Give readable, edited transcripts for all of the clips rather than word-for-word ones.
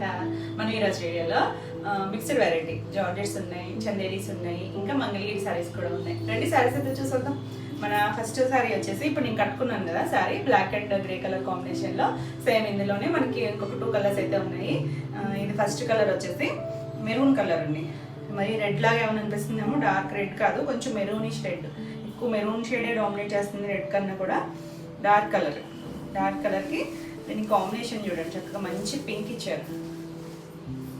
Recent మనీరాజ్ ఏరియాలో mixed variety georgettes ఉన్నాయి, చందేరీస్ ఉన్నాయి, ఇంకా మంగళగిరి శారీస్ కూడా ఉన్నాయి. రెండు శారీస్ అయితే చూసేద్దాం. మన ఫస్ట్ శారీ వచ్చేసి ఇప్పుడు నేను కట్టుకున్నాను కదా sari, black and grey colour కాంబినేషన్లో. సేమ్ ఇందులోనే మనకి ఇంకొక 2 కలర్స్ అయితే ఉన్నాయి. ఇది ఫస్ట్ కలర్ వచ్చేసి మెరూన్ కలర్ అండి. మరి రెడ్ లాగా ఏమైనా అనిపిస్తుందేమో, డార్క్ రెడ్ కాదు, కొంచెం మెరూనిష్ రెడ్. ఎక్కువ మెరూన్ షేడే డామినేట్ చేస్తుంది రెడ్ కన్నా కూడా. డార్క్ కలర్కి దీని కాంబినేషన్ చూడండి, చక్కగా మంచి పింక్ ఇచ్చారు.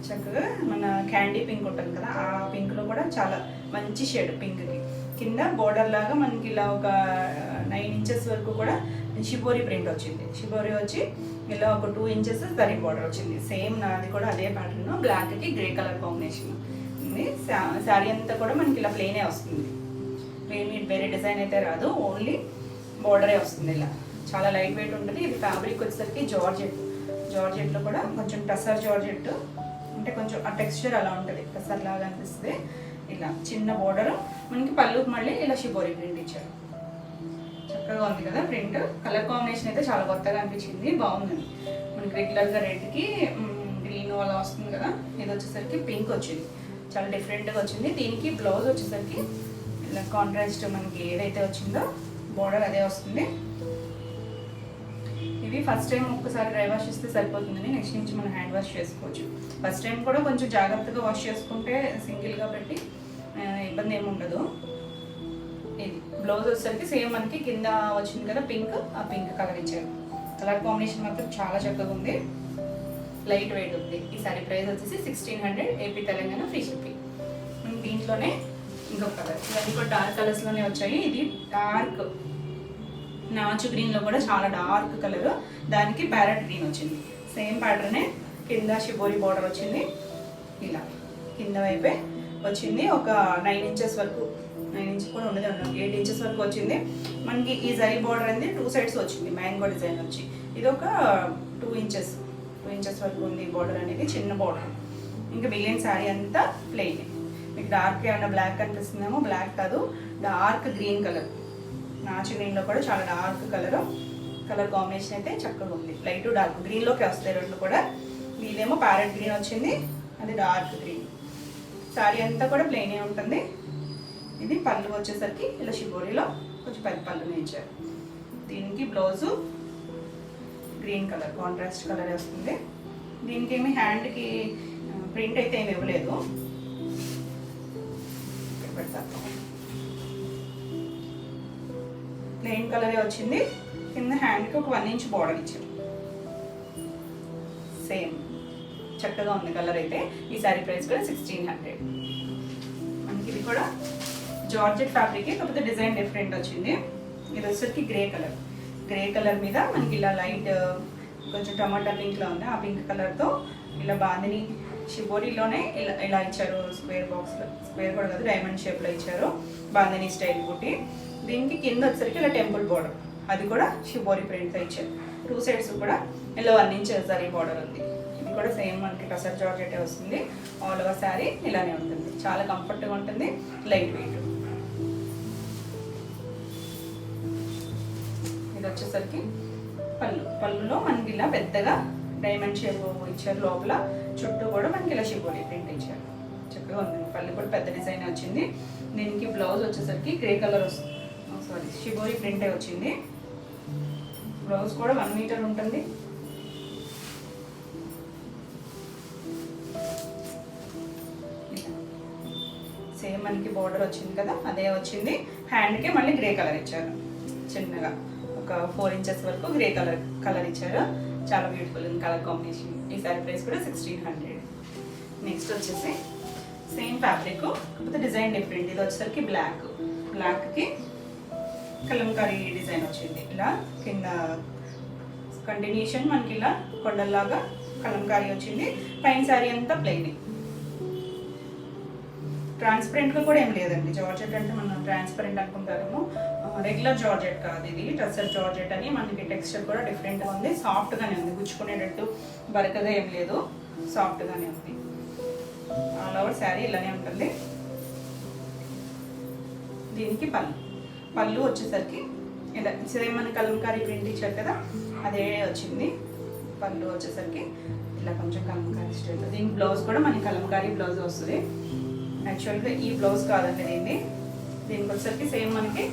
చక్కగా మన క్యాండీ పింక్ ఉంటుంది కదా, ఆ పింక్లో కూడా చాలా మంచి షేడ్ పింక్కి. కింద బోర్డర్ లాగా మనకి ఇలా ఒక 9 ఇంచెస్ వరకు కూడా షిబోరి ప్రింట్ వచ్చింది. షిబోరి వచ్చి ఇలా ఒక 2 ఇంచెస్ జరీ బోర్డర్ వచ్చింది. సేమ్ నాది కూడా అదే ప్యాటర్న్, బ్లాక్కి గ్రే కలర్ కాంబినేషన్ ఉంది. శారీ అంతా కూడా మనకి ఇలా ప్లెయినే వస్తుంది. ప్లెయిన్ వేరే డిజైన్ అయితే రాదు, ఓన్లీ బోర్డరే వస్తుంది. ఇలా చాలా లైట్ వెయిట్ ఉంటుంది. ఇది ఫ్యాబ్రిక్ వచ్చేసరికి జార్జెట్లో కూడా కొంచెం టసర్ జార్జెట్ అంటే కొంచెం ఆ టెక్స్చర్ అలా ఉంటుంది, టసర్ లాగా అనిపిస్తుంది. ఇలా చిన్న బోర్డర్, మనకి పళ్ళుకి మళ్ళీ ఇలా షిబోరి ప్రింట్ ఇచ్చారు. చక్కగా ఉంది కదా ప్రింట్. కలర్ కాంబినేషన్ అయితే చాలా కొత్తగా అనిపించింది, బాగుందండి. మనకి రెగ్యులర్గా రెడ్కి గ్రీన్ అలా వస్తుంది కదా, ఇది వచ్చేసరికి పింక్ వచ్చింది, చాలా డిఫరెంట్గా వచ్చింది. దీనికి బ్లౌజ్ వచ్చేసరికి ఇలా కాంట్రాస్ట్ మనకి ఏదైతే వచ్చిందో బోర్డర్ అదే వస్తుంది. ఇవి ఫస్ట్ టైం ఒక్కసారి డ్రై వాష్ చేస్తే సరిపోతుందని, నెక్స్ట్ నుంచి మనం హ్యాండ్ వాష్ చేసుకోవచ్చు. ఫస్ట్ టైం కూడా కొంచెం జాగ్రత్తగా వాష్ చేసుకుంటే సింగిల్గా పెట్టి ఇబ్బంది ఏమి ఉండదు. ఇది బ్లౌజ్ వచ్చేసరికి సేమ్ మనకి కింద వచ్చింది కదా పింక్, ఆ పింక్ కలర్ ఇచ్చారు. కలర్ కాంబినేషన్ మాత్రం చాలా చక్కగా ఉంది, లైట్ వెయిట్ ఉంది. ఈ సారీ ప్రైస్ వచ్చేసి 1600, ఏపీ తెలంగాణ, ఫ్రీ షిప్పింగ్. దీంట్లోనే ఇంకొక కలర్, ఇవన్నీ కూడా డార్క్ కలర్స్లోనే వచ్చాయి. ఇది డార్క్ నాచు గ్రీన్లో కూడా చాలా డార్క్ కలర్, దానికి ప్యారెట్ గ్రీన్ వచ్చింది. సేమ్ ప్యాటర్నే కింద షిబోరి బార్డర్ వచ్చింది. ఇలా కింద వైపే వచ్చింది, ఒక 9 ఇంచెస్ వరకు, 9 ఇంచెస్ కూడా ఉండదు, 8 ఇంచెస్ వరకు వచ్చింది. మనకి ఈ జరీ బార్డర్ అనేది 2 సైడ్స్ వచ్చింది, మ్యాంగో డిజైన్ వచ్చి. ఇది ఒక 2 ఇంచెస్ వరకు ఉంది బార్డర్ అనేది, చిన్న బార్డర్. ఇంకా మిగిలిన శారీ అంతా ప్లెయిన్. మీకు డార్క్ ఏమైనా బ్లాక్ కనిపిస్తుందేమో, బ్లాక్ కాదు, డార్క్ గ్రీన్ కలర్. నాచు గ్రీన్లో కూడా చాలా డార్క్ కలర్ కాంబినేషన్ అయితే చక్కగా ఉంది. లైట్ డార్క్ గ్రీన్లోకి వస్తాయి రెండు కూడా. ఇదేమో ప్యారెట్ గ్రీన్ వచ్చింది, అది డార్క్ గ్రీన్. శారీ అంతా కూడా ప్లెయినే ఉంటుంది. ఇది పళ్ళు వచ్చేసరికి ఇలా షిబోరిలో కొంచెం పెద్ద పళ్ళునే ఇచ్చారు. దీనికి blouse green colour, contrast colour వస్తుంది. దీనికి ఏమి హ్యాండ్కి ప్రింట్ అయితే ఏమి ఇవ్వలేదు, పెడతాను. ప్లెయిన్ కలరే వచ్చింది. కింద హ్యాండ్కి ఒక 1 ఇంచ్ బార్డర్ ఇచ్చారు. సేమ్ చక్కగా ఉంది కలర్ అయితే. ఈ శారీ ప్రైస్ కూడా 1600. మనకి ఇది కూడా జార్జెట్ ఫ్యాబ్రిక్, కాకపోతే డిజైన్ డిఫరెంట్ వచ్చింది. ఇది వచ్చేసరికి గ్రే కలర్ మీద మనకి ఇలా లైట్ కొంచెం టమాటా పింక్లో ఉంది, ఆ పింక్ కలర్తో ఇలా బాందిని షిబోరిలోనే ఇలా ఇచ్చారు. స్క్వేర్ బాక్స్లో, స్క్వేర్ కూడా కాదు, డైమండ్ షేప్లో ఇచ్చారు, బాందిని స్టైల్ బుట్టి. దీనికి కింద వచ్చేసరికి ఇలా టెంపుల్ బార్డర్, అది కూడా షిబోరి ప్రింట్తో ఇచ్చారు. 2 సైడ్స్ కూడా ఇలా 1 ఇంచ్ జరీ బార్డర్ ఉంది. ఇది కూడా సేమ్ మనకి టసర్ జార్జెట్ వస్తుంది. ఆల్ ఓవర్ శారీ ఇలానే ఉంటుంది, చాలా కంఫర్ట్గా ఉంటుంది, లైట్ వెయిట్. ఇది వచ్చేసరికి పళ్ళులో మనకి ఇలా పెద్దగా డైమండ్ షేప్ ఇచ్చారు. లోపల చుట్టూ కూడా మనకి ఇలా షిబోరి ప్రింట్ ఇచ్చారు. చక్కగా ఉంది. పళ్ళు కూడా పెద్ద డిజైన్ వచ్చింది. దీనికి బ్లౌజ్ వచ్చేసరికి గ్రే కలర్ వస్తుంది, షిబోరి ప్రింటే వచ్చింది. బ్లౌజ్ కూడా 1 మీటర్ ఉంటుంది. సేమ్ మనకి బార్డర్ వచ్చింది కదా, అదే వచ్చింది. హ్యాండ్కి మళ్ళీ గ్రే కలర్ ఇచ్చారు, చిన్నగా ఒక 4 ఇంచెస్ వరకు గ్రే కలర్ ఇచ్చారు. చాలా బ్యూటిఫుల్ ఉంది కలర్ కాంబినేషన్. ఈ సారీ ప్రైస్ కూడా 1600. నెక్స్ట్ వచ్చేసి సేమ్ ఫ్యాబ్రిక్, కాకపోతే డిజైన్ డిఫరెంట్. ఇది వచ్చేసరికి బ్లాక్కి కలంకారీ డిజైన్ వచ్చింది. ఇలా కింద కంటిన్యూషన్ మనకి ఇలా కొండల్లాగా కలంకారీ వచ్చింది. పైన శారీ అంతా ప్లెయిన్. ట్రాన్స్పరెంట్గా కూడా ఏం లేదండి. జార్జెట్ అంటే మనం ట్రాన్స్పరెంట్ అనుకుంటారేమో, రెగ్యులర్ జార్జెట్ కాదు, ఇది టసర్ జార్జెట్ అని. మనకి టెక్స్చర్ కూడా డిఫరెంట్గా ఉంది, సాఫ్ట్గానే ఉంది, గుచ్చుకునేటట్టు బరకగా ఏం లేదు, సాఫ్ట్గానే ఉంది. ఆల్ ఓవర్ శారీ ఇలానే ఉంటుంది. దీనికి పళ్ళు వచ్చేసరికి ఇలా సేమ్ మన కలంకారీ ప్రింట్ ఇచ్చారు కదా, అదే వచ్చింది. పళ్ళు వచ్చేసరికి ఇలా కొంచెం కలంకారీ స్టైల్. దీని బ్లౌజ్ కూడా మనకి కలంకారీ బ్లౌజ్ వస్తుంది. యాక్చువల్గా ఈ బ్లౌజ్ కాదండి దీనికి వచ్చేసరికి సేమ్ మనకి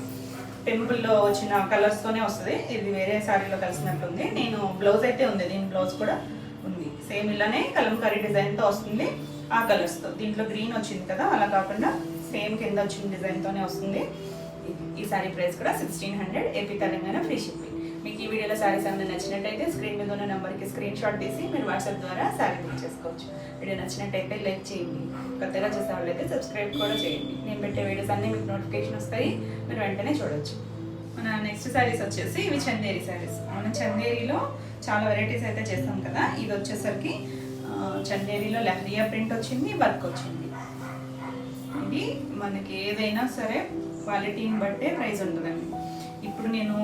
టెంపుల్లో వచ్చిన కలర్స్తోనే వస్తుంది. ఇది వేరే శారీలో కలిసినట్టుంది. నేను బ్లౌజ్ అయితే ఉంది, దీని బ్లౌజ్ కూడా ఉంది. సేమ్ ఇలానే కలంకారీ డిజైన్తో వస్తుంది ఆ కలర్స్తో. దీంట్లో గ్రీన్ వచ్చింది కదా, అలా కాకుండా సేమ్ కింద వచ్చిన డిజైన్తోనే వస్తుంది. ఈ శారీ ప్రైస్ కూడా 1600 ఏపీ తెలంగాణ ఫ్రీ షిప్పింగ్. మీకు ఈ వీడియోలో శారీస్ ఏమైనా నచ్చినట్టయితే స్క్రీన్ మీద ఉన్న నెంబర్కి స్క్రీన్ షాట్ తీసి మీరు వాట్సాప్ ద్వారా శారీ బుక్ చేసుకోవచ్చు. వీడియో నచ్చినట్టయితే లైక్ చేయండి, కొత్తగా చూసే వాళ్ళైతే సబ్స్క్రైబ్ కూడా చేయండి. నేను పెట్టే వీడియోస్ అన్నీ మీకు నోటిఫికేషన్ వస్తాయి, మీరు వెంటనే చూడొచ్చు. మన నెక్స్ట్ శారీస్ వచ్చేసి ఇవి చందేరి శారీస్. మనం చందేరిలో చాలా వెరైటీస్ అయితే చేస్తాం కదా. ఇది వచ్చేసరికి చందేరిలో లెహరియా ప్రింట్ వచ్చింది, వర్క్ వచ్చింది. ఇది మనకి ఏదైనా సరే క్వాలిటీని బట్టే ప్రైస్ ఉంటుందండి. ఇప్పుడు నేను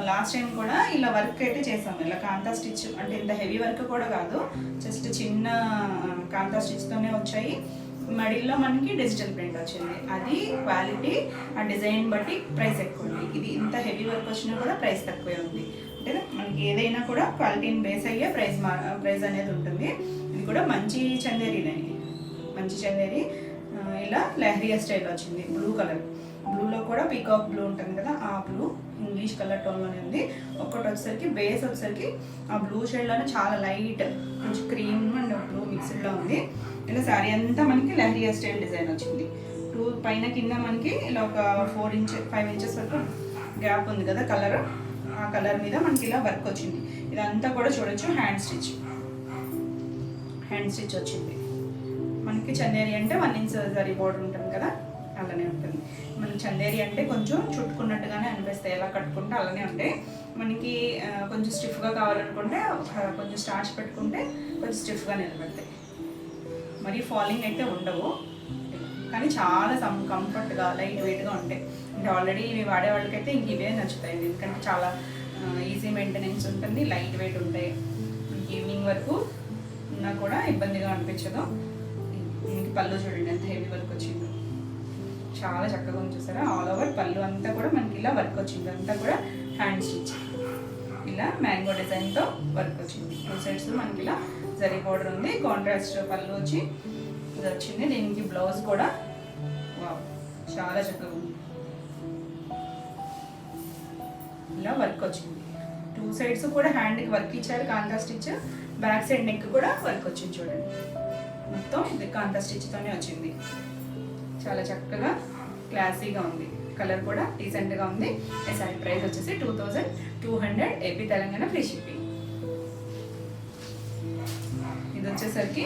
లాస్ట్ టైం కూడా ఇలా వర్క్ అయితే చేసాము, ఇలా కాంతా స్టిచ్, అంటే ఇంత హెవీ వర్క్ కూడా కాదు, జస్ట్ చిన్న కాంతా స్టిచ్తోనే వచ్చాయి. మడిల్లో మనకి డిజిటల్ ప్రింట్ వచ్చింది. అది క్వాలిటీ, ఆ డిజైన్ బట్టి ప్రైస్ ఎక్కువ ఉంది. ఇది ఇంత హెవీ వర్క్ వచ్చినా కూడా ప్రైస్ తక్కువే ఉంది. అంటే మనకి ఏదైనా కూడా క్వాలిటీని బేస్ అయ్యే ప్రైస్ అనేది ఉంటుంది. ఇది కూడా మంచి చందేరీనండి, మంచి చందేరి. ఇలా లెహరియా స్టైల్ వచ్చింది, బ్లూ కలర్. బ్లూలో కూడా పీకాక్ బ్లూ ఉంటుంది కదా, ఆ బ్లూ ఇంగ్లీష్ కలర్ టోన్లోనే ఉంది. ఒక్కటి వచ్చేసరికి బేస్ వచ్చేసరికి ఆ బ్లూ షేడ్లోనే చాలా లైట్ కొంచెం క్రీమ్ అండ్ బ్లూ మిక్స్డ్లో ఉంది. ఇలా శారీ అంతా మనకి లెహరియా స్టైల్ డిజైన్ వచ్చింది. పైన కింద మనకి ఇలా ఒక 5 ఇంచెస్ వరకు గ్యాప్ ఉంది కదా కలర్, ఆ కలర్ మీద మనకి ఇలా వర్క్ వచ్చింది. ఇదంతా కూడా చూడొచ్చు హ్యాండ్ స్టిచ్ వచ్చింది. మనకి చందేరి అంటే 1 ఇంచ్ జరీ బోర్డర్ ఉంటుంది కదా, అలానే ఉంటుంది. మనకి చందేరి అంటే కొంచెం చుట్టుకున్నట్టుగానే అనిపిస్తాయి, ఎలా కట్టుకుంటే అలానే ఉంటాయి. మనకి కొంచెం స్టిఫ్గా కావాలనుకుంటే కొంచెం స్టార్చ్ పెట్టుకుంటే కొంచెం స్టిఫ్గా నిలబడతాయి. మరి ఫాలింగ్ అయితే ఉండవు, కానీ చాలా కంఫర్ట్గా లైట్ వెయిట్గా ఉంటాయి. అంటే ఆల్రెడీ ఇవి వాడే వాళ్ళకైతే ఇంక ఇవే నచ్చుతాయి, ఎందుకంటే చాలా ఈజీ మెయింటెనెన్స్ ఉంటుంది, లైట్ వెయిట్ ఉంటాయి. ఈవినింగ్ వరకు ఉన్నా కూడా ఇబ్బందిగా అనిపించదు. దీనికి పళ్ళు చూడండి ఎంత హెవీ వర్క్ వచ్చిందో, చాలా చక్కగా ఉంది చూసారా. ఆల్ ఓవర్ పళ్ళు అంతా కూడా మనకి ఇలా వర్క్ వచ్చింది, అంతా కూడా హ్యాండ్ స్టిచ్. ఇలా మ్యాంగో డిజైన్తో వర్క్ వచ్చింది. 2 సైడ్స్ మనకి ఇలా జరీ బోర్డర్ ఉంది, కాంట్రాస్ట్ పళ్ళు వచ్చి ఇది వచ్చింది. దీనికి బ్లౌజ్ కూడా చాలా చక్కగా ఉంది, ఇలా వర్క్ వచ్చింది. 2 సైడ్స్ కూడా హ్యాండ్కి వర్క్ ఇచ్చారు కాంతా స్టిచ్. బ్యాక్ సైడ్ నెక్ కూడా వర్క్ వచ్చింది చూడండి, మొత్తం ఇది కాంతా స్టిచ్తోనే వచ్చింది. చాలా చక్కగా క్లాసీగా ఉంది, కలర్ కూడా డీసెంట్గా ఉంది. ఈ సారీ ప్రైస్ వచ్చేసి 2200 ఏపీ తెలంగాణ ఫ్రీ షిప్పింగ్. ఇది వచ్చేసరికి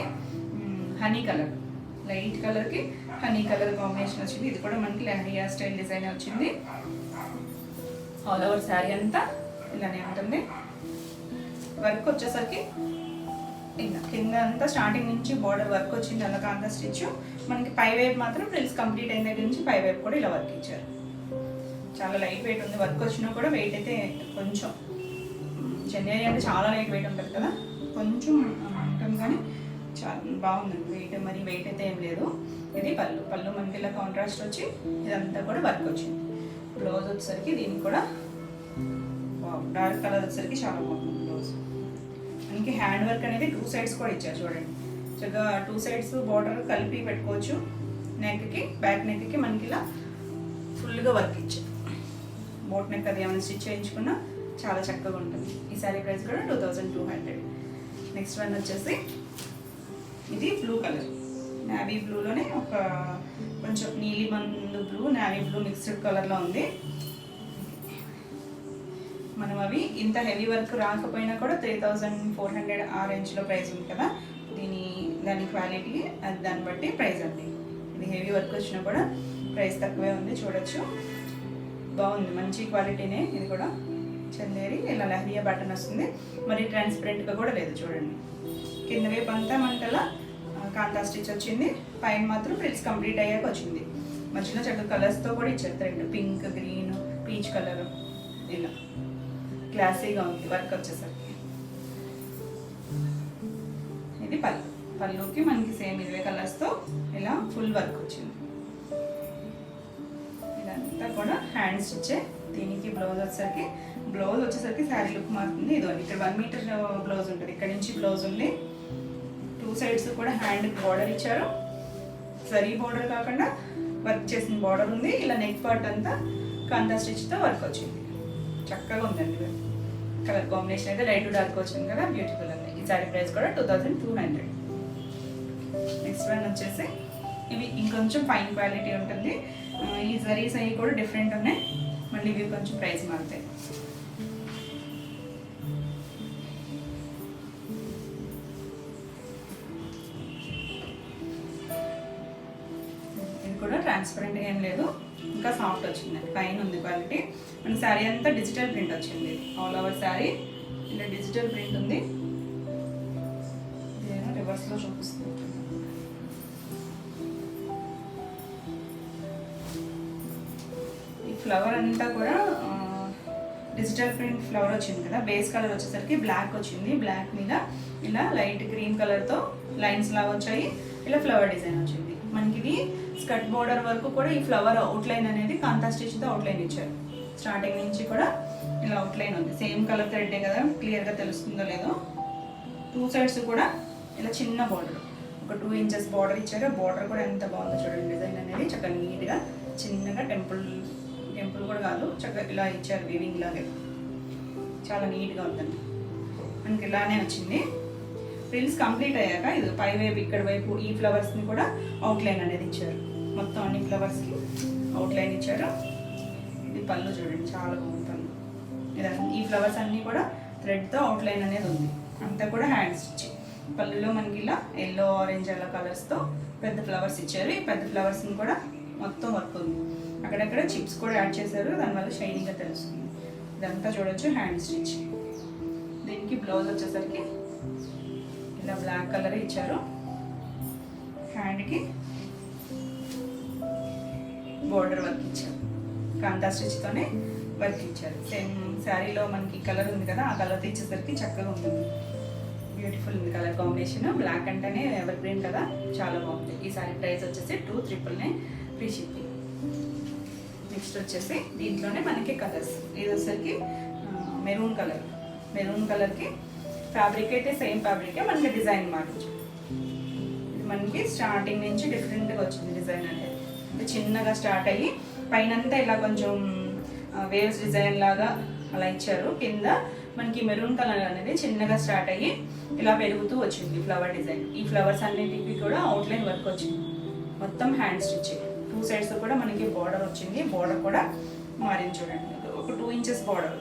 హనీ కలర్, లైట్ కలర్కి హనీ కలర్ కాంబినేషన్ వచ్చింది. ఇది కూడా మనకి లెహరియా స్టైల్ డిజైన్ వచ్చింది. ఆల్ ఓవర్ శారీ అంతా ఇలానే ఉంటుంది. వర్క్ వచ్చేసరికి ఇలా కింద అంతా స్టార్టింగ్ నుంచి బార్డర్ వర్క్ వచ్చింది, అలా కాంతా స్టిచ్. మనకి పై వైపు మాత్రం ఫ్రిల్స్ కంప్లీట్ అయిన దగ్గర నుంచి పై వైపు కూడా ఇలా వర్క్ ఇచ్చారు. చాలా లైట్ వెయిట్ ఉంది. వర్క్ వచ్చినా కూడా వెయిట్ అయితే కొంచెం, చందేరి అంటే చాలా లైట్ వెయిట్ ఉంటుంది కదా, కొంచెం ఉంటుంది కానీ చాలా బాగుందండి వెయిట్. మరి వెయిట్ అయితే ఏం లేదు. ఇది పళ్ళు మనకి ఇలా కాంట్రాస్ట్ వచ్చి ఇదంతా కూడా వర్క్ వచ్చింది. బ్లౌజ్ వచ్చేసరికి దీనికి కూడా డార్క్ కలర్ వచ్చేసరికి చాలా బాగుంది బ్లౌజ్. మనకి హ్యాండ్ వర్క్ అనేది 2 సైడ్స్ కూడా ఇచ్చారు చూడండి, చక్కగా 2 సైడ్స్ బార్డర్ కలిపి పెట్టుకోవచ్చు. నెక్కి బ్యాక్ నెక్కి మనకి ఇలా ఫుల్గా వర్క్ ఇచ్చారు. బోట్ నెక్ అది ఏమైనా స్టిచ్ చేయించుకున్నా చాలా చక్కగా ఉంటుంది. ఈ శారీ ప్రైస్ కూడా 2200. నెక్స్ట్ వన్ వచ్చేసి ఇది బ్లూ కలర్, నావీ బ్లూలోనే ఒక కొంచెం నీలి మందు బ్లూ, నావీ బ్లూ మిక్స్డ్ కలర్లో ఉంది. మనం అవి ఇంత హెవీ వర్క్ రాకపోయినా కూడా 3400 ఆ రేంజ్లో ప్రైస్ ఉంది కదా. దాని క్వాలిటీ అది దాన్ని బట్టి ప్రైస్ అండి. ఇది హెవీ వర్క్ వచ్చినా కూడా ప్రైస్ తక్కువే ఉంది, చూడొచ్చు. బాగుంది, మంచి క్వాలిటీనే. ఇది కూడా చందేరి ఇలా లెహరియా బటన్ వస్తుంది, మరి ట్రాన్స్పరెంట్గా కూడా లేదు చూడండి. కింద వైపు అంతా మనకలా కాంతా స్టిచ్ వచ్చింది, పైన మాత్రం ఫ్రిల్స్ కంప్లీట్ అయ్యాక వచ్చింది. మధ్యలో చక్కగా కలర్స్తో కూడా ఇచ్చారు, 2 పింక్, గ్రీన్, పీచ్ కలర్. ఇలా క్లాసీగా ఉంది వర్క్ వచ్చేసరికి. ఇది పళ్ళుకి మనకి సేమ్ ఇవే కలర్స్తో ఇలా ఫుల్ వర్క్ వచ్చింది. ఇదంతా కూడా హ్యాండ్ స్టిచ్చే. దీనికి బ్లౌజ్ వచ్చేసరికి శారీ లుక్ మారుతుంది. ఇదో ఇక్కడ 1 మీటర్ బ్లౌజ్ ఉంటుంది, ఇక్కడ నుంచి బ్లౌజ్ ఉంది. సైడ్స్ కూడా హ్యాండ్ బార్డర్ ఇచ్చారు. జరీ బార్డర్ కాకుండా వర్క్ చేసిన బార్డర్ ఉంది. ఇలా నెక్ పార్ట్ అంతా కాంతా స్టిచ్తో వర్క్ వచ్చింది. చక్కగా ఉందండి. కలర్ కాంబినేషన్ అయితే లైట్ డార్క్ వచ్చింది కదా, బ్యూటిఫుల్ ఉంది. ఈ సారీ ప్రైస్ కూడా 2200. నెక్స్ట్ వన్ వచ్చేసి ఇవి ఇంకొంచెం ఫైన్ క్వాలిటీ ఉంటుంది. ఈ జరీస్ అవి కూడా డిఫరెంట్ ఉన్నాయి. మళ్ళీ ఇవి కొంచెం ప్రైస్ మారుతాయి. ఇది కూడా ట్రాన్స్పరెంట్ ఏం లేదు, ఇంకా సాఫ్ట్ వచ్చింది, ఫైన్ ఉంది క్వాలిటీ. మన శారీ అంతా డిజిటల్ ప్రింట్ వచ్చింది. ఆల్ ఓవర్ శారీ ఇలా డిజిటల్ ప్రింట్ ఉంది. రివర్స్లో చూపిస్తుంది. ఈ ఫ్లవర్ అంతా కూడా డిజిటల్ ప్రింట్ ఫ్లవర్ వచ్చింది కదా. బేస్ కలర్ వచ్చేసరికి బ్లాక్ వచ్చింది. బ్లాక్ మీద ఇలా లైట్ గ్రీన్ కలర్తో లైన్స్ లాగా వచ్చాయి. ఇలా ఫ్లవర్ డిజైన్ వచ్చింది. మనకి ఇది స్కర్ట్ బోర్డర్ వరకు కూడా ఈ ఫ్లవర్ అవుట్లైన్ అనేది కాంతా స్టిచ్తో అవుట్లైన్ ఇచ్చారు. స్టార్టింగ్ నుంచి కూడా ఇలా అవుట్లైన్ ఉంది. సేమ్ కలర్ థ్రెడ్డే కదా, క్లియర్గా తెలుస్తుందో లేదో. 2 సైడ్స్ కూడా ఇలా చిన్న బార్డర్, ఒక 2 ఇంచెస్ బార్డర్ ఇచ్చారు. బార్డర్ కూడా ఎంత బాగుందో చూడండి. డిజైన్ అనేది చక్కగా నీట్గా చిన్నగా టెంపుల్ కూడా కాదు, చక్కగా ఇలా ఇచ్చారు. వీవింగ్ లాగే చాలా నీట్గా ఉందండి. మనకి ఇలానే వచ్చింది. ఫ్రిల్స్ కంప్లీట్ అయ్యాక ఇది పై వైపు ఇక్కడ వైపు ఈ ఫ్లవర్స్ని కూడా అవుట్లైన్ అనేది ఇచ్చారు. మొత్తం అన్ని ఫ్లవర్స్కి అవుట్లైన్ ఇచ్చారు. ఇది పళ్ళు చూడండి, చాలా బాగుంది పళ్ళు. ఇదంతా ఈ ఫ్లవర్స్ అన్నీ కూడా థ్రెడ్తో అవుట్లైన్ అనేది ఉంది. అంతా కూడా హ్యాండ్ స్టిచ్. పళ్ళులో మనకి ఇలా ఎల్లో, ఆరెంజ్ అలా కలర్స్తో పెద్ద ఫ్లవర్స్ ఇచ్చారు. ఈ పెద్ద ఫ్లవర్స్ని కూడా మొత్తం వర్క్ ఉంది. అక్కడక్కడ చిప్స్ కూడా యాడ్ చేశారు, దానివల్ల షైనింగ్గా తెలుస్తుంది. ఇదంతా చూడొచ్చు హ్యాండ్ స్టిచ్. దీనికి బ్లౌజ్ వచ్చేసరికి ఇలా బ్లాక్ కలర్ ఇచ్చారు. హ్యాండ్కి బోర్డర్ వర్క్ ఇచ్చారు. కాంతా స్టిచ్తోనే వర్క్ ఇచ్చారు. సేమ్ శారీలో మనకి కలర్ ఉంది కదా, ఆ కలర్ ఇచ్చేసరికి చక్కగా ఉంటుంది. బ్యూటిఫుల్ ఉంది కలర్ కాంబినేషన్. బ్లాక్ అంటేనే ఎవర్ గ్రీన్ కదా, చాలా బాగుంది. ఈ సారీ ప్రైస్ వచ్చేసి 2399 ఫ్రీ షిప్పింగ్. నెక్స్ట్ వచ్చేసి దీంట్లోనే మనకి కలర్స్. ఇది వచ్చేసరికి మెరూన్ కలర్. మెరూన్ కలర్కి ఫ్యాబ్రిక్ అయితే సేమ్ ఫ్యాబ్రికే, మనకి డిజైన్ మార్చు. ఇది మనకి స్టార్టింగ్ నుంచి డిఫరెంట్గా వచ్చింది డిజైన్ అనేది. అంటే చిన్నగా స్టార్ట్ అయ్యి పైనంతా ఇలా కొంచెం వేవ్స్ డిజైన్ లాగా అలా ఇచ్చారు. కింద మనకి మెరూన్ కలర్ అనేది చిన్నగా స్టార్ట్ అయ్యి ఇలా పెరుగుతూ వచ్చింది ఫ్లవర్ డిజైన్. ఈ ఫ్లవర్స్ అన్నింటికి కూడా అవుట్లైన్ వర్క్ వచ్చింది. మొత్తం హ్యాండ్ స్టిచ్. 2 సైడ్స్ కూడా మనకి బార్డర్ వచ్చింది. బార్డర్ కూడా మారింది చూడండి. ఒక 2 ఇంచెస్ బార్డర్,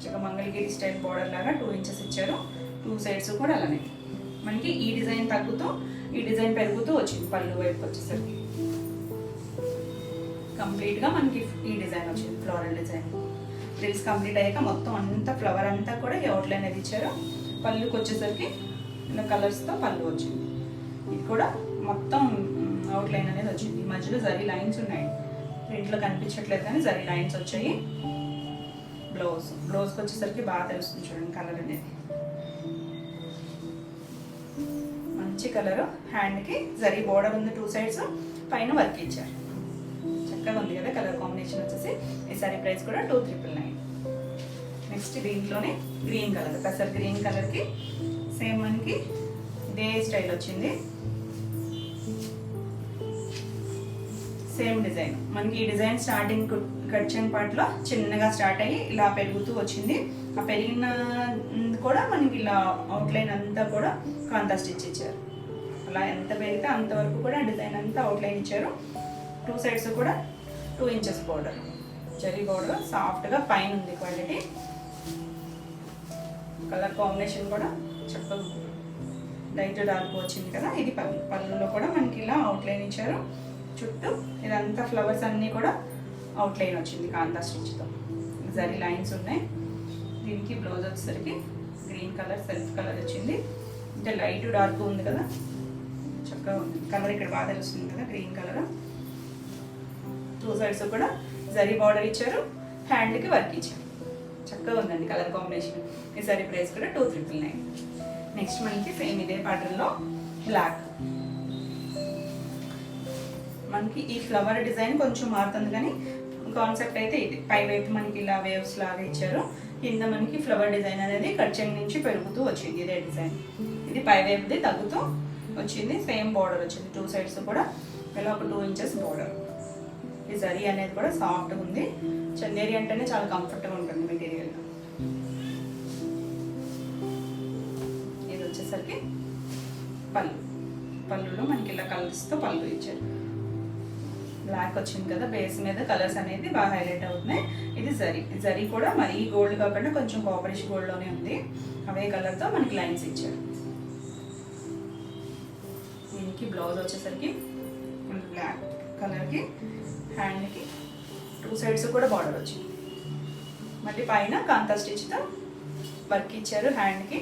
చక్కగా మంగళగిరి స్టైల్ బార్డర్ లాగా 2 ఇంచెస్ ఇచ్చారు. 2 సైడ్స్ కూడా అలానే మనకి ఈ డిజైన్ తగ్గుతూ ఈ డిజైన్ పెరుగుతూ వచ్చింది. పళ్ళు వైపు వచ్చేసరికి కంప్లీట్గా మనకి ఈ డిజైన్ వచ్చింది, ఫ్లోరల్ డిజైన్. ఫ్రిల్స్ కంప్లీట్ అయ్యాక మొత్తం అంతా ఫ్లవర్ అంతా కూడా ఈ అవుట్లైన్ అనేది ఇచ్చారు. పళ్ళుకి వచ్చేసరికి ఇలా కలర్స్తో పళ్ళు వచ్చింది. ఇది కూడా మొత్తం అవుట్లైన్ అనేది వచ్చింది. ఈ మధ్యలో జరీ లైన్స్ ఉన్నాయి, ప్రింట్లో కనిపించట్లేదు కానీ జరీ లైన్స్ వచ్చాయి. బ్లౌజ్కి వచ్చేసరికి బాగా తెలుస్తుంది చూడండి కలర్ అనేది. మంచి కలర్. హ్యాండ్కి జరీ బోర్డర్ ఉంది, 2 సైడ్స్ పైన వర్క్ ఇచ్చారు. చక్కగా ఉంది కదా కలర్ కాంబినేషన్ వచ్చేసి. ఈ సారీ ప్రైస్ కూడా 2399. నెక్స్ట్ దీంట్లోనే గ్రీన్ కలర్, పెసర్ గ్రీన్ కలర్కి సేమ్ మనకి ఇదే స్టైల్ వచ్చింది. Same design. మనకి ఈ డిజైన్ స్టార్టింగ్ కట్ చేయని పార్ట్లో చిన్నగా స్టార్ట్ అయ్యి ఇలా పెరుగుతూ వచ్చింది. ఆ పెరిగిన కూడా మనకి ఇలా అవుట్లైన్ అంతా కూడా కాంతా స్టిచ్ ఇచ్చారు. అలా ఎంత పెరిగితే అంతవరకు కూడా డిజైన్ అంతా అవుట్లైన్ ఇచ్చారు. 2 సైడ్స్ కూడా 2 ఇంచెస్ బోర్డర్, జరీ బోర్డర్ సాఫ్ట్గా పైన ఉంది క్వాలిటీ. కలర్ కాంబినేషన్ కూడా చక్కగా లైట్ డార్క్ వచ్చింది కదా. ఇది పళ్ళులో కూడా మనకి ఇలా అవుట్లైన్ ఇచ్చారు. చుట్టూ ఇదంతా ఫ్లవర్స్ అన్నీ కూడా అవుట్లైన్ వచ్చింది కాంతా స్టిచ్తో. జరీ లైన్స్ ఉన్నాయి. దీనికి బ్లౌజ్ వచ్చేసరికి గ్రీన్ కలర్ సెల్ఫ్ కలర్ వచ్చింది. అంటే లైట్ డార్క్ ఉంది కదా, చక్కగా ఉంది కలర్. ఇక్కడ బాగా తెలుస్తుంది కదా గ్రీన్ కలర్. 2 సైడ్స్ కూడా జరీ బార్డర్ ఇచ్చారు. హ్యాండ్కి వర్క్ ఇచ్చారు. చక్కగా ఉందండి కలర్ కాంబినేషన్. ఈ సారీ ప్రైస్ కూడా 2399. నెక్స్ట్ మనకి సేమ్ ఇదే ప్యాటర్న్లో బ్లాక్. మనకి ఈ ఫ్లవర్ డిజైన్ కొంచెం మారుతుంది కానీ కాన్సెప్ట్ అయితే ఇది. పై వైపు మనకి ఇలా వేవ్స్ లాగా ఇచ్చారు. కింద మనకి ఫ్లవర్ డిజైన్ అనేది కట్ చెంగ్ నుంచి పెరుగుతూ వచ్చింది. ఇదే డిజైన్. ఇది పైవైపుది తగ్గుతూ వచ్చింది, సేమ్ బార్డర్ వచ్చింది 2 సైడ్స్ కూడా ఇలా ఒక 2 ఇంచెస్ బార్డర్. ఈ జరీ అనేది కూడా సాఫ్ట్గా ఉంది. చందేరి అంటేనే చాలా కంఫర్ట్గా ఉంటుంది మెటీరియల్. ఇది వచ్చేసరికి పళ్ళులో మనకి ఇలా కలర్స్తో పళ్ళు ఇచ్చారు. బ్లాక్ వచ్చింది కదా బేస్ మీద, కలర్స్ అనేది బాగా హైలైట్ అవుతున్నాయి. ఇది జరీ కూడా మరీ గోల్డ్ కాకుండా కొంచెం కాపరిష్ గోల్డ్లోనే ఉంది. అవే కలర్తో మనకి లైన్స్ ఇచ్చారు. దీనికి బ్లౌజ్ వచ్చేసరికి బ్లాక్ కలర్కి హ్యాండ్కి 2 సైడ్స్ కూడా బార్డర్ వచ్చింది. మళ్ళీ పైన కాంతా స్టిచ్తో వర్క్ ఇచ్చారు హ్యాండ్కి.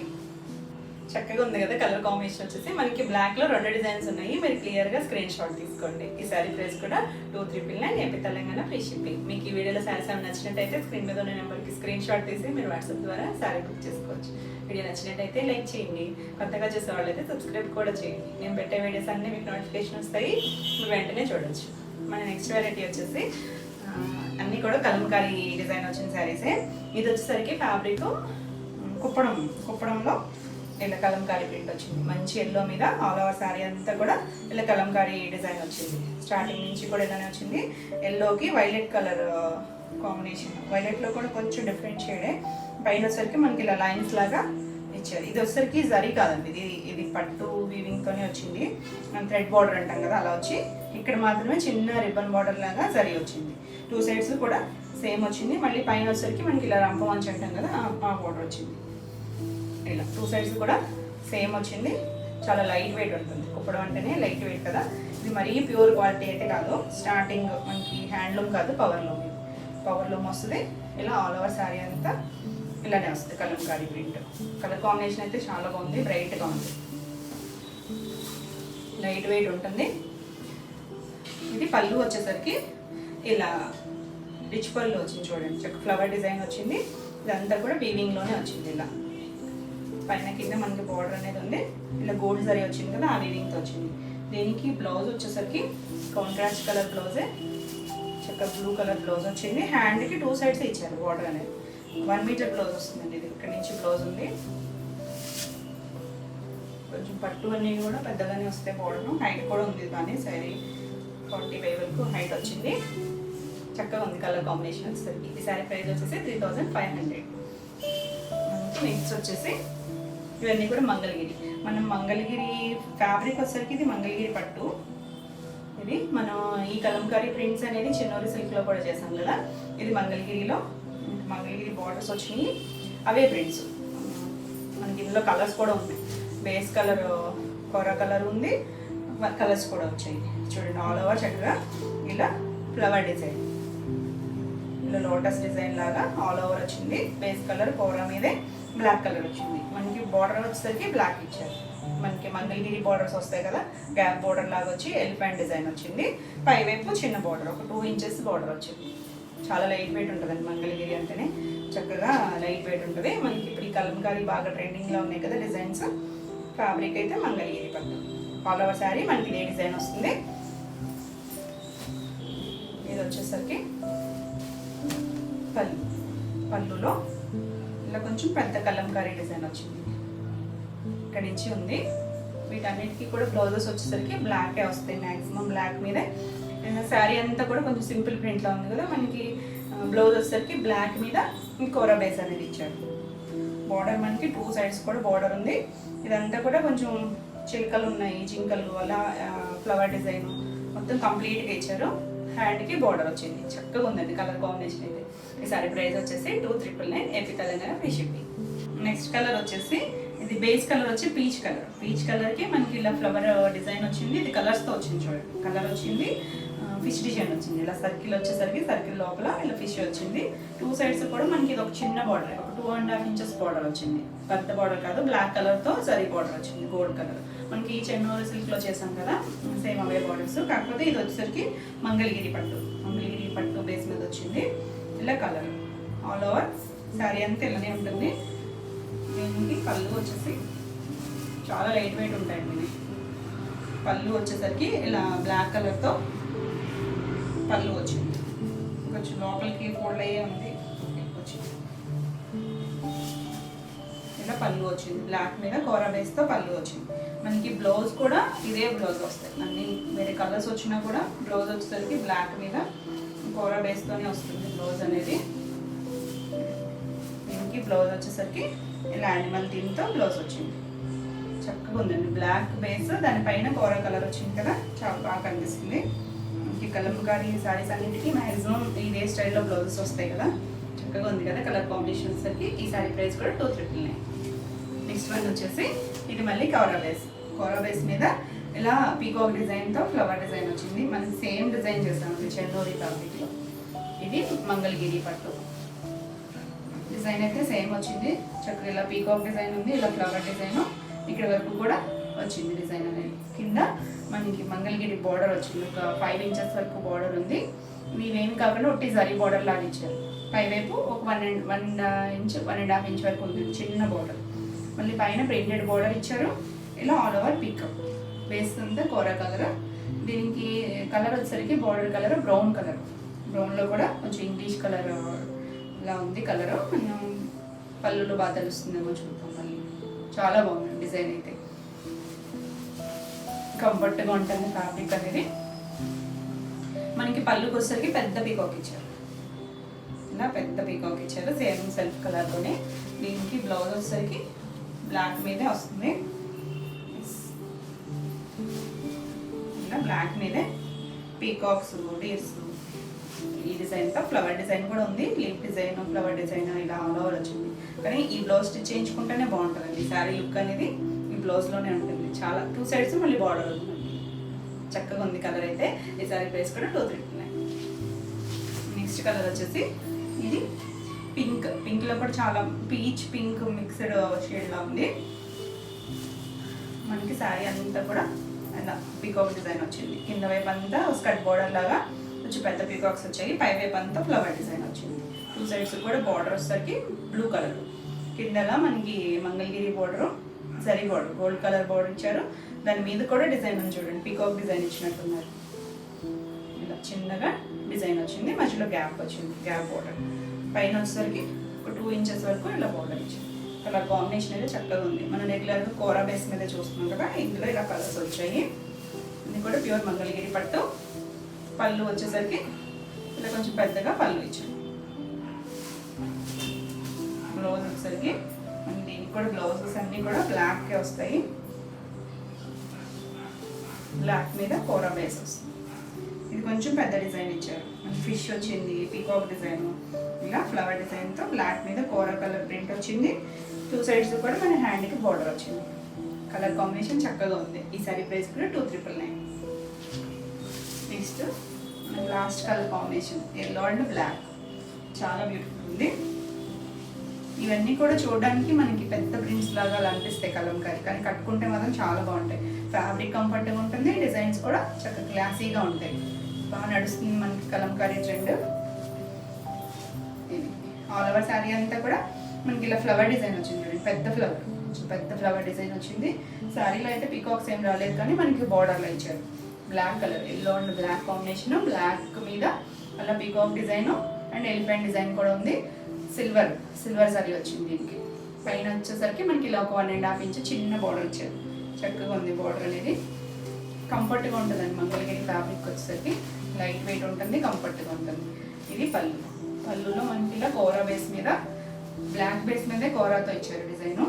చక్కగా ఉంది కదా కలర్ కాంబినేషన్ వచ్చేసి. మనకి బ్లాక్లో 2 డిజైన్స్ ఉన్నాయి. మీరు క్లియర్గా స్క్రీన్ షాట్ తీసుకోండి. ఈ శారీ ప్రైస్ కూడా 2399 ఏపీ తెలంగాణ ఫ్రీ షిప్పింగ్. మీకు ఈ వీడియోలో శారీస్ ఏమైనా నచ్చినట్టయితే స్క్రీన్ మీద ఉన్న నెంబర్కి స్క్రీన్ షాట్ తీసి మీరు వాట్సాప్ ద్వారా శారీ బుక్ చేసుకోవచ్చు. వీడియో నచ్చినట్టయితే లైక్ చేయండి. కొత్తగా చూసే వాళ్ళైతే సబ్స్క్రైబ్ కూడా చేయండి. నేను పెట్టే వీడియోస్ అన్నీ మీకు నోటిఫికేషన్ వస్తాయి, మీరు వెంటనే చూడొచ్చు. మన నెక్స్ట్ వెరైటీ వచ్చేసి అన్నీ కూడా కలంకారీ డిజైన్ వచ్చిన శారీసే. ఇది వచ్చేసరికి ఫ్యాబ్రిక్ కుప్పడంలో ఇలా కలంకారీ ప్రింట్ వచ్చింది. మంచి ఎల్లో మీద ఆల్ ఓవర్ శారీ అంతా కూడా ఇలా కలంకారీ డిజైన్ వచ్చింది. స్టార్టింగ్ నుంచి కూడా ఇలానే వచ్చింది. ఎల్లోకి వైలెట్ కలర్ కాంబినేషన్. వైలెట్లో కూడా కొంచెం డిఫరెంట్ షేడే. పైన వచ్చేసరికి మనకి ఇలా లైన్స్ లాగా ఇచ్చారు. ఇది వచ్చేసరికి జరీ కాదండి, ఇది పట్టు వీవింగ్తోనే వచ్చింది. థ్రెడ్ బార్డర్ అంటాం కదా అలా వచ్చి, ఇక్కడ మాత్రమే చిన్న రిబ్బన్ బార్డర్ లాగా జరీ వచ్చింది. 2 సైడ్స్ కూడా సేమ్ వచ్చింది. మళ్ళీ పైన వచ్చేసరికి మనకి ఇలా రంప మంచి అంటాం కదా ఆ బార్డర్ వచ్చింది. ఇలా 2 సైడ్స్ కూడా సేమ్ వచ్చింది. చాలా లైట్ వెయిట్ ఉంటుంది. కుప్పడం అంటేనే లైట్ వెయిట్ కదా. ఇది మరీ ప్యూర్ క్వాలిటీ అయితే కాదు. స్టార్టింగ్ మనకి హ్యాండ్లూమ్ కాదు, పవర్ లూమ్ వస్తుంది. ఇలా ఆల్ ఓవర్ శారీ అంతా ఇలానే వస్తుంది కలంకారీ ప్రింట్. కలర్ కాంబినేషన్ అయితే చాలా బాగుంది, బ్రైట్గా ఉంది, లైట్ వెయిట్ ఉంటుంది. ఇది పళ్ళు వచ్చేసరికి ఇలా రిచ్ పళ్ళు వచ్చింది చూడండి. చక్క ఫ్లవర్ డిజైన్ వచ్చింది. ఇదంతా కూడా వీవింగ్లోనే వచ్చింది. ఇలా పైన కింద మనకి బార్డర్ అనేది ఉంది. ఇలా గోల్డ్ జరీ వచ్చింది కదా ఆ వీవింగ్తో వచ్చింది. దీనికి బ్లౌజ్ వచ్చేసరికి కాంట్రాస్ట్ కలర్ బ్లౌజే, చక్కగా బ్లూ కలర్ బ్లౌజ్ వచ్చింది. హ్యాండ్కి 2 సైడ్స్ ఇచ్చారు బార్డర్ అనేది. 1 మీటర్ బ్లౌజ్ వస్తుందండి. ఇది ఇక్కడ నుంచి బ్లౌజ్ ఉంది. కొంచెం పట్టు అన్నీ కూడా పెద్దగానే వస్తాయి. బార్డర్ హైట్ కూడా ఉంది, కానీ శారీ 45 వరకు హైట్ వచ్చింది. చక్కగా ఉంది కలర్ కాంబినేషన్ వచ్చేసరికి. ఈ శారీ ప్రైస్ వచ్చేసి 3500. నెక్స్ట్ వచ్చేసి ఇవన్నీ కూడా మంగళగిరి. మనం మంగళగిరి ఫ్యాబ్రిక్ వచ్చేసరికి ఇది మంగళగిరి పట్టు. ఇది మనం ఈ కలంకారీ ప్రింట్స్ అనేది చెన్నూరు సిల్క్లో కూడా చేసాం కదా. ఇది మంగళగిరి బార్డర్స్ వచ్చినాయి, అవే ప్రింట్స్. మనకి ఇందులో కలర్స్ కూడా ఉన్నాయి. బేస్ కలర్ కొర కలర్ ఉంది, కలర్స్ కూడా వచ్చాయి చూడండి. ఆల్ ఓవర్ చక్కగా ఇలా ఫ్లవర్ డిజైన్, ఇలా లోటస్ డిజైన్ లాగా ఆల్ ఓవర్ వచ్చింది. బేస్ కలర్ కోరా మీదే బ్లాక్ కలర్ వచ్చింది. మనకి బార్డర్ వచ్చేసరికి బ్లాక్ ఇచ్చారు. మనకి మంగళగిరి బార్డర్స్ వస్తాయి కదా, గ్యాప్ బార్డర్ లాగా వచ్చి ఎలిఫెంట్ డిజైన్ వచ్చింది. పైవైపు చిన్న బార్డర్, ఒక 2 ఇంచెస్ బార్డర్ వచ్చింది. చాలా లైట్ వెయిట్ ఉంటుందండి మంగళగిరి అంటేనే. చక్కగా లైట్ వెయిట్ ఉంటుంది. మనకి ఇప్పుడు ఈ కలంకారీ బాగా ట్రెండింగ్లో ఉన్నాయి కదా డిజైన్స్. ఫ్యాబ్రిక్ అయితే మంగళగిరి పట్టు. ఆల్ ఓవర్ శారీ మనకి ఇదే డిజైన్ వస్తుంది. ఇది వచ్చేసరికి పళ్ళులో ఇలా కొంచెం పెద్ద కలంకారీ డిజైన్ వచ్చింది. ఇక్కడ నుంచి ఉంది. వీటన్నిటికీ కూడా బ్లౌజెస్ వచ్చేసరికి బ్లాకే వస్తాయి. మ్యాక్సిమం బ్లాక్ మీదే. శారీ అంతా కూడా కొంచెం సింపుల్ ప్రింట్లో ఉంది కదా. మనకి బ్లౌజ్ వచ్చేసరికి బ్లాక్ మీద కోరా బేస్ అనేది ఇచ్చాడు. బార్డర్ మనకి 2 సైడ్స్ కూడా బార్డర్ ఉంది. ఇదంతా కూడా కొంచెం చిలుకలు ఉన్నాయి, జింకలు అలా ఫ్లవర్ డిజైన్ మొత్తం కంప్లీట్గా ఇచ్చారు. హ్యాండ్కి బార్డర్ వచ్చింది. చక్కగా ఉందండి కలర్ కాంబినేషన్ అయితే. ఈ సారీ ప్రైస్ వచ్చేసి 2399 AP Telangana free shipping. Next colour వచ్చేసి ఇది బేస్ కలర్ వచ్చి పీచ్ కలర్కి మనకి ఇలా ఫ్లవర్ డిజైన్ వచ్చింది. ఇది కలర్స్తో వచ్చింది చూడండి. కలర్ వచ్చింది, ఫిష్ డిజైన్ వచ్చింది. ఇలా సర్కిల్ వచ్చేసరికి సర్కిల్ లోపల ఇలా ఫిష్ వచ్చింది. 2 సైడ్స్ కూడా మనకి ఇది ఒక చిన్న బార్డర్, ఒక 2.5 ఇంచెస్ బార్డర్ వచ్చింది. పెద్ద బార్డర్ కాదు, బ్లాక్ కలర్తో జరీ బార్డర్ వచ్చింది, గోల్డ్ కలర్. మనకి చెన్నూరు సిల్క్లో చేసాం కదా సేమ్ అవే బార్డర్స్. కాకపోతే ఇది వచ్చేసరికి మంగళగిరి పట్టు బేస్ మీద వచ్చింది. ఇలా కలర్ ఆల్ ఓవర్ శారీ అంతా ఇలానే ఉంటుంది. దీనికి పళ్ళు వచ్చేసి చాలా లైట్ వెయిట్ ఉంటాయండి. పళ్ళు వచ్చేసరికి ఇలా బ్లాక్ కలర్తో పళ్ళు వచ్చింది. కొంచెం లోపలికి ఫోల్డ్ అయ్యే ఉంది వచ్చింది. ఇలా అంతా పళ్ళు వచ్చింది, బ్లాక్ మీద కోరా బేస్తో పళ్ళు వచ్చింది. మనకి బ్లౌజ్ కూడా ఇదే బ్లౌజ్ వస్తాయి, అన్ని వేరే కలర్స్ వచ్చినా కూడా బ్లౌజ్ వచ్చేసరికి బ్లాక్ మీద కోరా బేస్తోనే వస్తుంది బ్లౌజ్ అనేది. దీనికి బ్లౌజ్ వచ్చేసరికి ఇలా యానిమల్ థీమ్తో బ్లౌజ్ వచ్చింది, చక్కగా ఉందండి. బ్లాక్ బేస్ దానిపైన కోరా కలర్ వచ్చింది కదా, చాలా బాగా కనిపిస్తుంది. ఇంక కలంకారీ శారీస్ అన్నింటికి మ్యాక్సిమం ఇదే స్టైల్లో బ్లౌజెస్ వస్తాయి కదా, చక్కగా ఉంది కదా కలర్ కాంబినేషన్ వచ్చేసరికి. ఈ శారీ ప్రైస్ కూడా 239. నెక్స్ట్ వన్ వచ్చేసి ఇది మళ్ళీ కోరా బేస్ మీద ఇలా పీకాక్ డిజైన్తో ఫ్లవర్ డిజైన్ వచ్చింది. మనం సేమ్ డిజైన్ చేస్తాం చెన్నూరి ఫ్యాబ్రిక్లో. ఇది మంగళగిరి పట్టు డిజైన్ అయితే సేమ్ వచ్చింది, చక్కగా ఇలా పీకాక్ డిజైన్ ఉంది, ఇలా ఫ్లవర్ డిజైన్ ఇక్కడ వరకు కూడా వచ్చింది డిజైన్ అనేది. కింద మనకి మంగళగిరి బార్డర్ వచ్చింది, ఒక 5 ఇంచెస్ వరకు బార్డర్ ఉంది. ఇవేమి కాకుండా ఒకటి జరీ బార్డర్ లాగా ఇచ్చారు. పైవైపు ఒక 1.5 ఇంచ్ వరకు ఉంది చిన్న బార్డర్. మళ్ళీ పైన ప్రింటెడ్ బార్డర్ ఇచ్చారు. ఇలా ఆల్ ఓవర్ పీకాక్ బేస్ అంతా కోరా కలర్. దీనికి కలర్ వచ్చేసరికి బార్డర్ కలర్ బ్రౌన్లో కూడా కొంచెం ఇంగ్లీష్ కలర్ ఇలా ఉంది కలర్. మనం పళ్ళులో బాగా తెలుస్తుందేమో చూద్దాం. మళ్ళీ చాలా బాగుంది డిజైన్ అయితే, కంఫర్ట్గా ఉంటుంది ఫ్యాబ్రిక్ అనేది. మనకి పళ్ళుకి వచ్చేసరికి పెద్ద పీకాక్ ఇచ్చారు, ఇలా పెద్ద పీకాక్ ఇచ్చారు సేమ్ సెల్ఫ్ కలర్తోనే. దీనికి బ్లౌజ్ వచ్చేసరికి బ్లాక్ మీదే వస్తుంది, ఇలా బ్లాక్ మీదే పీకాక్స్ డీర్స్ ఈ డిజైన్తో ఫ్లవర్ డిజైన్ కూడా ఉంది. లీఫ్ డిజైన్ ఫ్లవర్ డిజైన్ ఇలా ఆల్ ఓవర్ వచ్చింది. కానీ ఈ బ్లౌజ్ స్టిచ్ చేయించుకుంటేనే బాగుంటుంది, ఈ శారీ లుక్ అనేది ఈ బ్లౌజ్లోనే ఉంటుంది. చాలా 2 సైడ్స్ మళ్ళీ బార్డర్ ఉంది, చక్కగా ఉంది కలర్ అయితే. ఈ శారీ ప్రైస్ కూడా 239. నెక్స్ట్ కలర్ వచ్చేసి ఇది పింక్లో కూడా చాలా పీచ్ పింక్ మిక్స్డ్ షేడ్లా ఉంది. మనకి శారీ అంతా కూడా అలా పీకాక్ డిజైన్ వచ్చింది. కింద వైపు అంతా స్కర్ట్ బార్డర్ లాగా కొంచెం పెద్ద పీకాక్స్ వచ్చాయి, పై వైపు అంతా ఫ్లవర్ డిజైన్ వచ్చింది. 2 సైడ్స్ కూడా బార్డర్ వచ్చేసరికి బ్లూ కలర్. కిందలా మనకి Mangalagiri border, zari border, gold colour border ఇచ్చారు. దాని మీద కూడా డిజైన్ ఉంది చూడండి, పీకాక్ డిజైన్ ఇచ్చినట్టున్నారు. ఇలా చిన్నగా డిజైన్ వచ్చింది, మధ్యలో గ్యాప్ వచ్చింది, గ్యాప్ బార్డర్. పైన వచ్చేసరికి ఒక 2 ఇంచెస్ వరకు ఇలా బార్డర్ ఇచ్చింది. కలర్ కాంబినేషన్ అయితే చక్కగా ఉంది. మనం రెగ్యులర్గా కోరా బేస్ మీద చూస్తున్నాం కదా, ఇందులో ఇలా కలర్స్ వచ్చాయి. ఇది కూడా ప్యూర్ మంగళగిరి పట్టు. పళ్ళు వచ్చేసరికి ఇలా కొంచెం పెద్దగా పళ్ళు ఇచ్చాం. బ్లౌజ్ వచ్చేసరికి దీనికి కూడా బ్లౌజెస్ అన్నీ కూడా బ్లాక్కే వస్తాయి, బ్లాక్ మీద కోరా బేస్ వస్తుంది. ఇది కొంచెం పెద్ద డిజైన్ ఇచ్చారు, ఫిష్ వచ్చింది, పీకాక్ డిజైన్, ఇలా ఫ్లవర్ డిజైన్తో బ్లాక్ మీద కోరా కలర్ ప్రింట్ వచ్చింది. 2 సైడ్స్ కూడా మన హ్యాండ్కి బార్డర్ వచ్చింది. కలర్ కాంబినేషన్ చక్కగా ఉంది. ఈ సారీ ప్రైస్ కూడా 239. Next last colour combination yellow and black, చాలా బ్యూటిఫుల్ ఉంది. ఇవన్నీ కూడా చూడడానికి మనకి పెద్ద ప్రింట్స్ లాగా అనిపిస్తాయి కలంకారీ, కానీ కట్టుకుంటే మాత్రం చాలా బాగుంటాయి. ఫ్యాబ్రిక్ కంఫర్ట్గా ఉంటుంది, డిజైన్స్ కూడా చక్కగా క్లాసీగా ఉంటాయి. బాగా నడుస్తుంది మనకి కలంకారీ ట్రెండ్. ఇది ఆల్ ఓవర్ శారీ అంతా కూడా మనకి ఇలా ఫ్లవర్ డిజైన్ వచ్చింది చూడండి, పెద్ద ఫ్లవర్ డిజైన్ వచ్చింది. శారీలో అయితే పీకాక్స్ ఏం రాలేదు, కానీ మనకి బార్డర్లో ఇచ్చారు. Black colour, yellow and black combination, black మీద అలా peacock design and elephant design కూడా ఉంది. సిల్వర్ సారీ వచ్చింది. దీనికి పైన వచ్చేసరికి మనకి ఇలా ఒక 1.5 ఇంచ్ చిన్న బార్డర్ ఇచ్చారు. చక్కగా ఉంది బార్డర్ అనేది, కంఫర్ట్గా ఉంటుందండి. మంగళగిరి ఫ్యాబ్రిక్ వచ్చేసరికి లైట్ వెయిట్ ఉంటుంది, కంఫర్ట్గా ఉంటుంది. ఇది పళ్ళులో మనకి ఇలా కోరా బేస్ మీద, బ్లాక్ బేస్ మీదే కోరాతో ఇచ్చారు డిజైన్.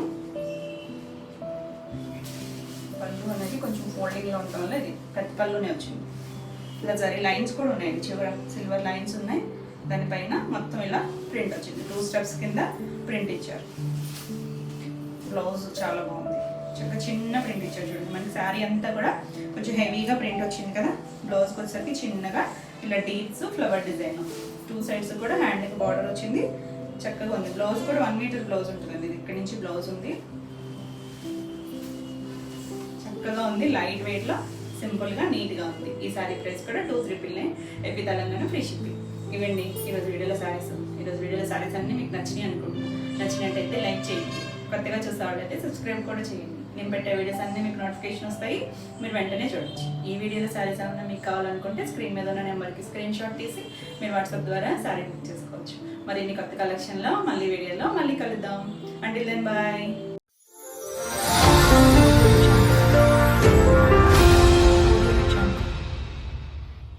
పళ్ళు అనేది కొంచెం ఫోల్డింగ్లో ఉండటం వల్ల ఇది ప్రతి పళ్ళునే వచ్చింది. ఇలా జరీ లైన్స్ కూడా ఉన్నాయండి, చివర సిల్వర్ లైన్స్ ఉన్నాయి. దానిపైన మొత్తం ఇలా ప్రింట్ వచ్చింది, 2 స్టెప్స్ కింద ప్రింట్ ఇచ్చారు. బ్లౌజ్ చాలా బాగుంది, చక్కగా చిన్న ప్రింట్ ఇచ్చారు చూడండి. మనకి శారీ అంతా కూడా కొంచెం హెవీగా ప్రింట్ వచ్చింది కదా, బ్లౌజ్కి వచ్చేసరికి చిన్నగా ఇలా డీప్స్ ఫ్లవర్ డిజైన్. 2 సైడ్స్ కూడా హ్యాండ్కి బార్డర్ వచ్చింది, చక్కగా ఉంది. బ్లౌజ్ కూడా 1 మీటర్ బ్లౌజ్ ఉంటుందండి. ఇది ఇక్కడి నుంచి బ్లౌజ్ ఉంది, చక్కగా ఉంది. లైట్ వెయిట్లో సింపుల్గా నీట్గా ఉంది. ఈ శారీ ప్రైస్ కూడా 239. AP Telangana free shipping. ఇవ్వండి ఈరోజు వీడియోలో శారీస్ అన్నీ మీకు నచ్చినాయి అనుకుంటున్నాను. నచ్చినట్టయితే లైక్ చేయండి, కొత్తగా చూసే వాళ్ళైతే సబ్స్క్రైబ్ కూడా చేయండి. నేను పెట్టే వీడియోస్ అన్నీ మీకు నోటిఫికేషన్ వస్తాయి, మీరు వెంటనే చూడొచ్చు. ఈ వీడియోలో శారీస్ ఏమైనా మీకు కావాలనుకుంటే స్క్రీన్ మీద ఉన్న నెంబర్కి స్క్రీన్ షాట్ తీసి మీరు వాట్సాప్ ద్వారా శారీ బుక్ చేసుకోవచ్చు. మరి ఇన్ని కొత్త కలెక్షన్లో వీడియోలో మళ్ళీ కలుద్దాం. Until then bye.